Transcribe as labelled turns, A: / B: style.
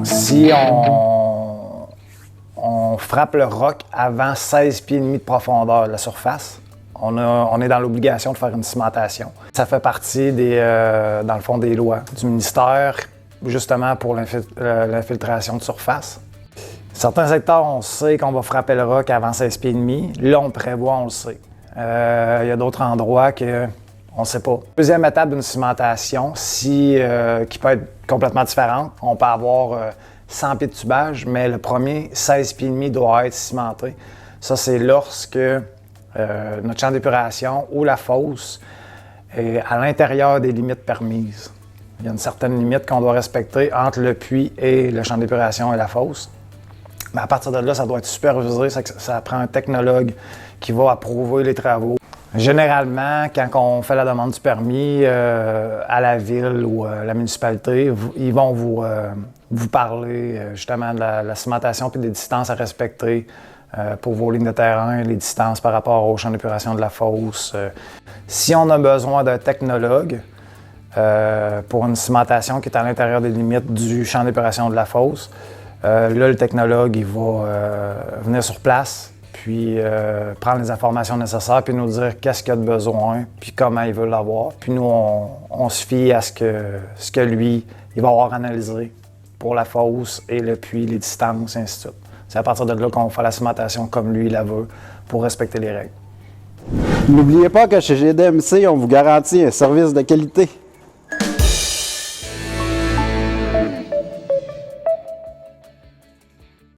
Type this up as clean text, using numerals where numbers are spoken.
A: Si on frappe le roc avant 16 pieds et demi de profondeur de la surface, on est dans l'obligation de faire une cimentation. Ça fait partie dans le fond des lois du ministère, justement pour l'infiltration de surface. Certains secteurs, on sait qu'on va frapper le roc avant 16 pieds et demi. Là, on prévoit, on le sait. Il y a d'autres endroits qu'on ne sait pas. Deuxième étape d'une cimentation, qui peut être complètement différente. On peut avoir 100 pieds de tubage, mais le premier 16 pieds et demi doit être cimenté. Ça, c'est lorsque notre champ d'épuration ou la fosse est à l'intérieur des limites permises. Il y a une certaine limite qu'on doit respecter entre le puits et le champ d'épuration et la fosse. Mais à partir de là, ça doit être supervisé, ça prend un technologue qui va approuver les travaux. Généralement, quand on fait la demande du permis à la ville ou à la municipalité, ils vont vous parler justement de la cimentation et des distances à respecter pour vos lignes de terrain, les distances par rapport au champ d'épuration de la fosse. Si on a besoin d'un technologue pour une cimentation qui est à l'intérieur des limites du champ d'épuration de la fosse, là, le technologue, il va venir sur place, puis prendre les informations nécessaires, puis nous dire qu'est-ce qu'il a de besoin, puis comment il veut l'avoir. Puis nous, on se fie à ce que lui, il va avoir analysé pour la fosse et le puits, les distances, et ainsi de suite. C'est à partir de là qu'on fait la cimentation comme lui la veut, pour respecter les règles.
B: N'oubliez pas que chez GDMC, on vous garantit un service de qualité.